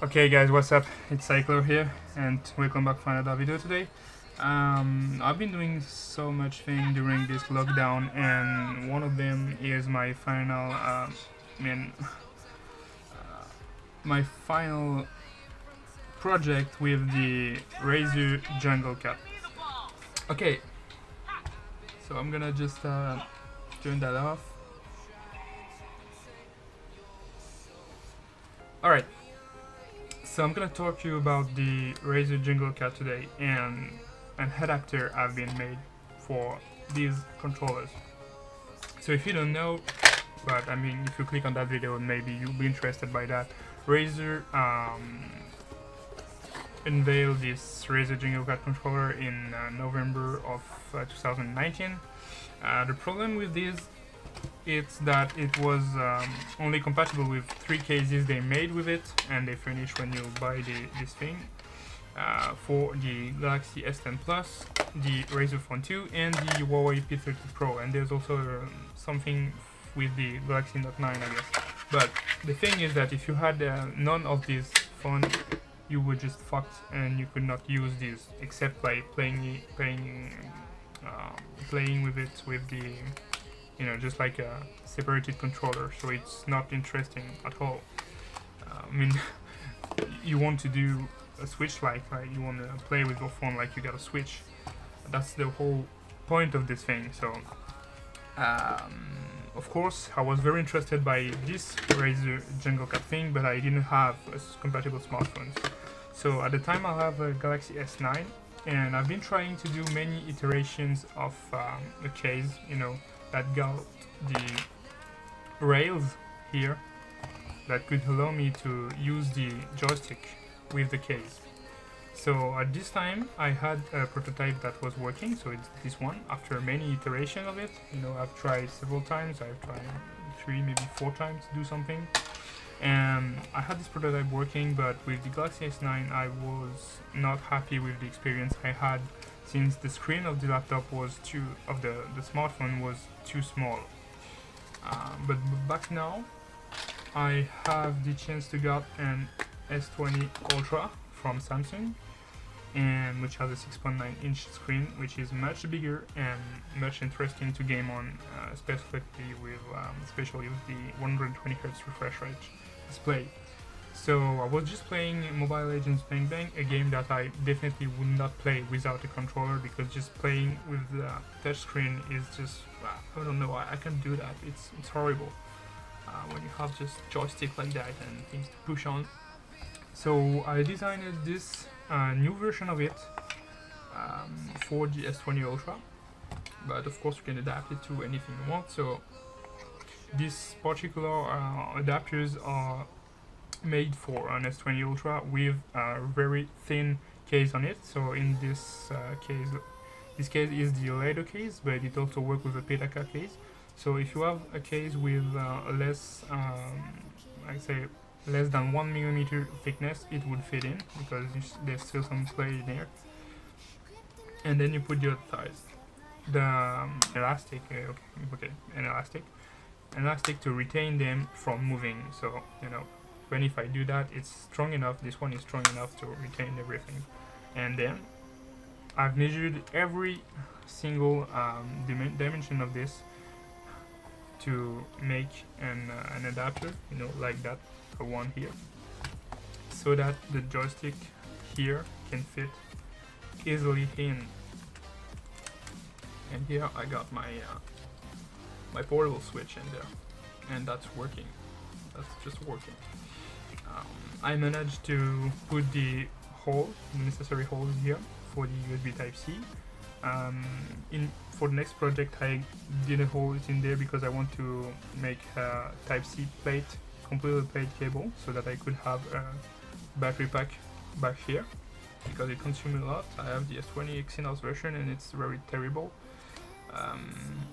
Okay guys, what's up? It's Cycler here and welcome back for another video today. I've been doing so much thing during this lockdown, and one of them is my final my final project with the Razer Junglecat. Okay, so I'm gonna just turn that off. Alright, so I'm gonna talk to you about the Razer Junglecat today and an adapter I've been made for these controllers. So if you don't know, but I mean if you click on that video maybe you'll be interested by that, Razer unveiled this Razer Junglecat controller in November of 2019. The problem with this is that it was only compatible with 3 cases they made with it, and they furnish when you buy this thing for the Galaxy S10 Plus, the Razer Phone 2 and the Huawei P30 Pro, and there's also something with the Galaxy Note 9 I guess. But the thing is that if you had none of these phones, you were just fucked and you could not use this except by playing with it with the, you know, just like a separated controller. So it's not interesting at all. I mean, you want to do a Switch like you want to play with your phone like you got a Switch. That's the whole point of this thing. So of course I was very interested by this Razer Junglecat thing, but I didn't have compatible smartphones. So at the time I have a Galaxy S9, and I've been trying to do many iterations of a case, you know, that got the rails here that could allow me to use the joystick with the case. So at this time I had a prototype that was working, so it's this one. After many iterations of it, you know, I've tried several times, I've tried 3 maybe 4 times to do something, and I had this prototype working. But with the Galaxy S9 I was not happy with the experience I had, since the screen of the laptop was the smartphone was too small. But back now I have the chance to get an S20 Ultra from Samsung, and which has a 6.9-inch screen, which is much bigger and much interesting to game on, especially with the 120Hz refresh rate display. So I was just playing Mobile Legends Bang Bang, a game that I definitely would not play without a controller, because just playing with the touchscreen is just, I don't know, I can't do that. It's horrible when you have just joystick like that and things to push on. So I designed this new version of it for the S20 Ultra, but of course you can adapt it to anything you want. So these particular adapters are made for an S20 Ultra with a very thin case on it. So in this case is the Latercase, but it also works with a Pitaka case. So if you have a case with less than 1mm thickness, it would fit in, because there's still some play in there. And then you put the other sides, the elastic, an elastic to retain them from moving. So, you know, when if I do that, it's strong enough. This one is strong enough to retain everything. And then I've measured every single dimension of this to make an adapter, you know, like that one here, so that the joystick here can fit easily in. And here I got my my portable switch in there, and that's working. That's just working. I managed to put the necessary holes here for the USB Type-C. For the next project I didn't hold it in there because I want to make a Type-C plate, completely plate cable, so that I could have a battery pack back here, because it consumes a lot. I have the S20 Exynos version and it's very terrible.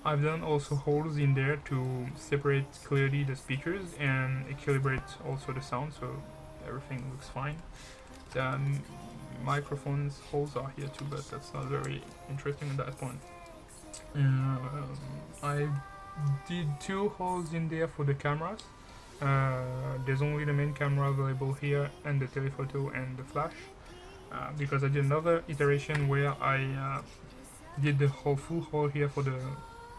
I've done also holes in there to separate clearly the speakers and equilibrate also the sound, so everything looks fine. The microphones holes are here too, but that's not very interesting at that point. I did 2 holes in there for the cameras, There's only the main camera available here and the telephoto and the flash, because I did another iteration where I did the whole full hole here for the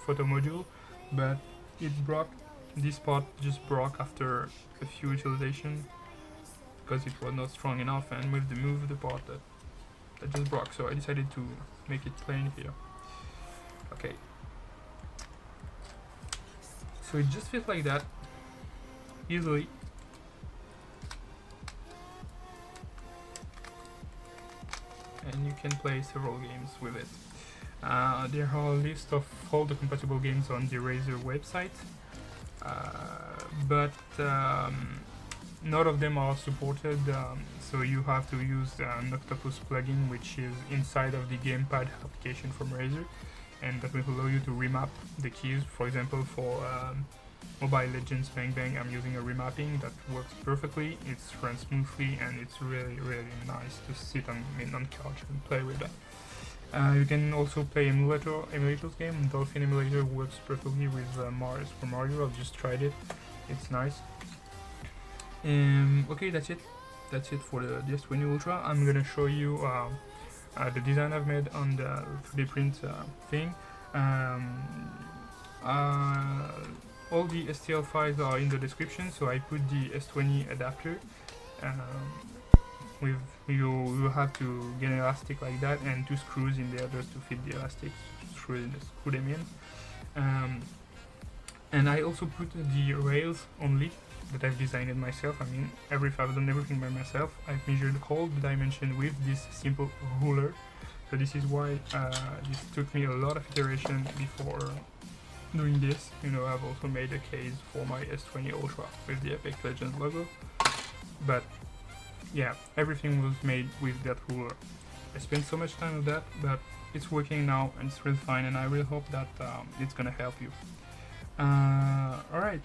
photo module, but it broke. This part just broke after a few utilization because it was not strong enough, and with the move the part that just broke, so I decided to make it plain here. Okay, so it just fits like that easily. And you can play several games with it. There are a list of all the compatible games on the Razer website, but none of them are supported, so you have to use an octupus plugin, which is inside of the Gamepad application from Razer, and that will allow you to remap the keys. For example, for Mobile Legends Bang Bang, I'm using a remapping that works perfectly. It runs smoothly, and it's really nice to sit on couch and play with that. You can also play emulators game. Dolphin emulator works perfectly with Super Mario. I've just tried it. It's nice. Okay, that's it. That's it for the S20 Ultra. I'm gonna show you the design I've made on the 3D print thing. All the STL files are in the description, so I put the S20 adapter. You have to get an elastic like that and 2 screws in there just to fit the elastics, screw them in. And I also put the rails only that I've designed myself. I mean, I've done everything by myself. I've measured all the dimension with this simple ruler. So this is why this took me a lot of iteration before doing this. You know, I've also made a case for my S20 Ultra with the Apex Legends logo. But yeah, everything was made with that ruler. I spent so much time with that, but it's working now and it's really fine, and I really hope that it's gonna help you. Alright,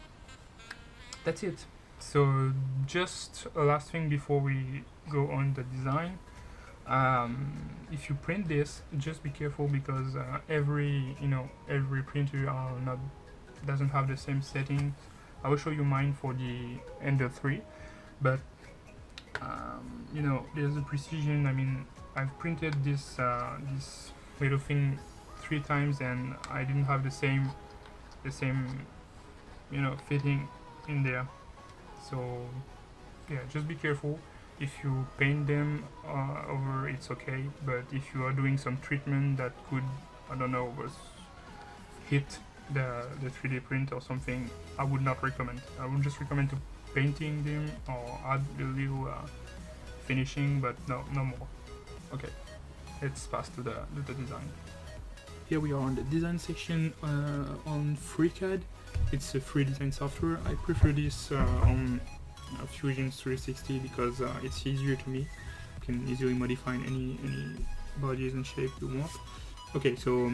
that's it. So just a last thing before we go on the design. If you print this, just be careful, because every printer doesn't have the same settings. I will show you mine for the Ender 3, but you know, there's a precision. I mean, I've printed this little thing 3 times, and I didn't have the same fitting in there. So yeah, just be careful. If you paint them over, it's okay, but if you are doing some treatment that could, I don't know, hit the 3D print or something, I would not recommend. I would just recommend to painting them or add a little finishing, but no more. Okay, let's pass to the design. Here we are on the design section on FreeCAD. It's a free design software. I prefer this on Fusion 360 because it's easier to me. You can easily modify any bodies and shape you want. Okay, so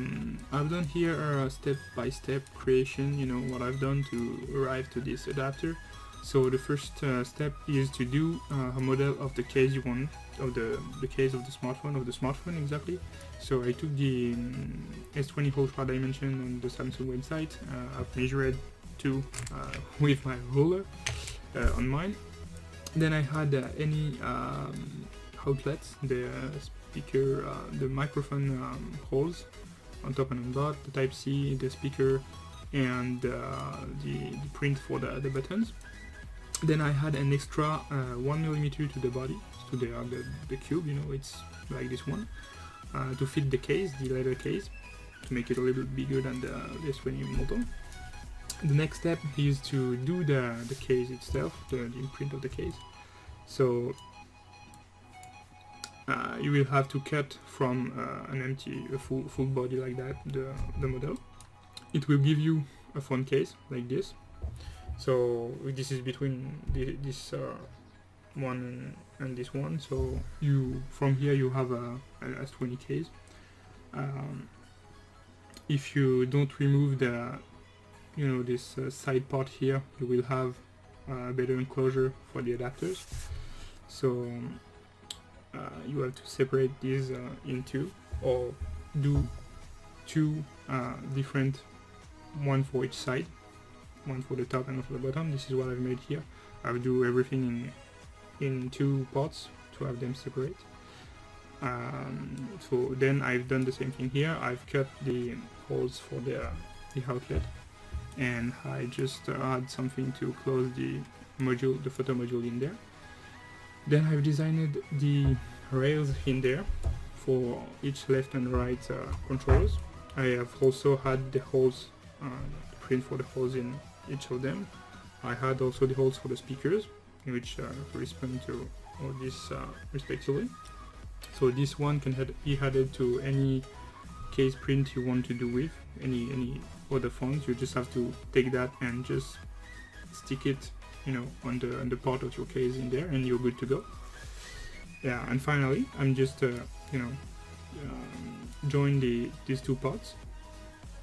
I've done here a step-by-step creation, you know, what I've done to arrive to this adapter. So the first step is to do a model of the case you want, of the case of the smartphone exactly. So I took the S20 Ultra dimension on the Samsung website. I've measured 2 with my ruler on mine. Then I had any outlets, the speaker, the microphone holes on top and on bottom, the Type-C, the speaker, and the print for the buttons. Then I had an extra 1mm to the body, to the cube, you know, it's like this one, to fit the case, the Latercase, to make it a little bit bigger than the S20 model. The next step is to do the case itself, the imprint of the case. So you will have to cut from a full body like that, the model. It will give you a phone case like this. So this is between this one and this one. So from here you have a S20 case. If you don't remove this side part here, you will have a better enclosure for the adapters. So you have to separate these in 2, or do 2 different, one for each side. one for the top and one for the bottom. This is what I've made here. I will do everything in 2 parts to have them separate. So then I've done the same thing here. I've cut the holes for the outlet, and I just add something to close the module, the photo module in there. Then I've designed the rails in there for each left and right controllers. I have also had the holes, print for the holes in each of them. I had also the holes for the speakers, which correspond to all this respectively. So this one can be added to any case print you want to do with any other phones. You just have to take that and just stick it, you know, on the part of your case in there, and you're good to go. Yeah, and finally, I'm just join these 2 parts,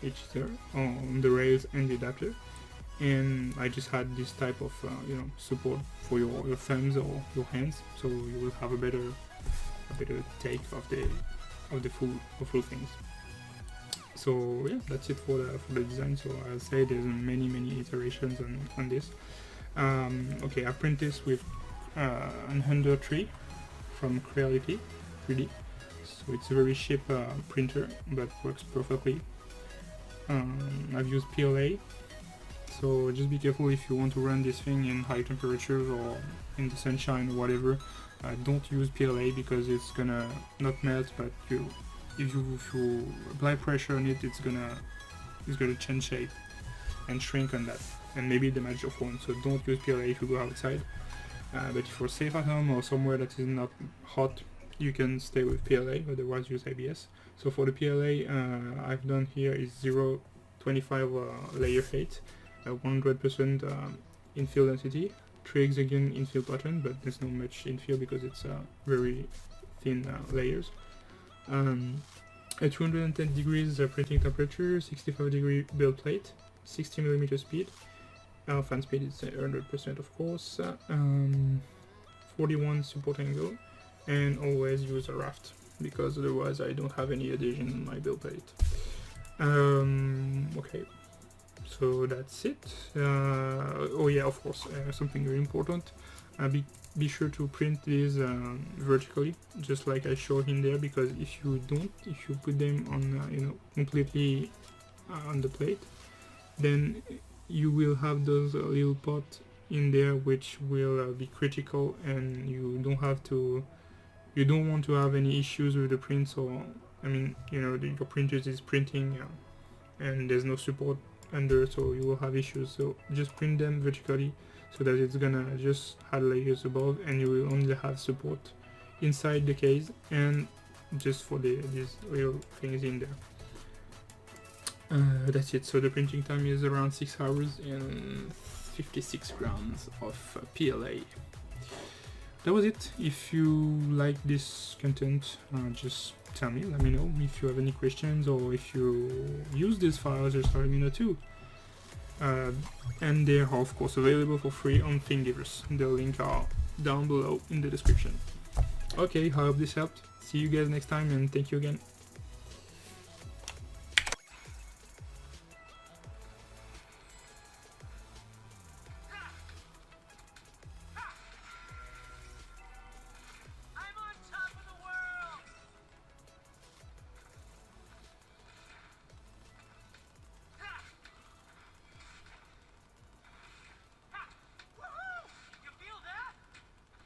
each there on the rails and the adapter, and I just had this type of support for your thumbs or your hands, so you will have a better take of the full things. So yeah, that's it for the design. So I'll say there's many iterations on this. Okay, I print this with an Under 3 from Creality 3D. So it's a very cheap printer, but works perfectly. I've used PLA, so just be careful if you want to run this thing in high temperatures or in the sunshine or whatever. Don't use PLA because it's gonna not melt, but if you apply pressure on it, it's gonna change shape and shrink on that, and maybe damage your phone. So don't use PLA if you go outside. But if you're safe at home or somewhere that is not hot, you can stay with PLA, otherwise use ABS. So for the PLA, I've done here is 0.25 layer height, 100% infill density, 3 hexagon infill pattern, but there's not much infill because it's very thin layers. At 210 degrees printing temperature, 65 degree build plate, 60 mm speed. Fan speed is 100% of course, 41 support angle, and always use a raft because otherwise I don't have any adhesion on my build plate. Okay, so that's it. Oh yeah, of course, something very important. Be sure to print these vertically, just like I showed in there, because if you put them on completely on the plate, then you will have those little pots in there which will be critical, and you don't want to have any issues with the print. So I mean, your printer is printing and there's no support under, so you will have issues. So just print them vertically so that it's gonna just add layers above, and you will only have support inside the case and just for these little things in there. That's it. So the printing time is around 6 hours and 56 grams of PLA. That was it. If you like this content, just tell me, let me know. If you have any questions or if you use these files, just let me know too. And they are of course available for free on Thingiverse. The links are down below in the description. Okay, I hope this helped. See you guys next time, and thank you again.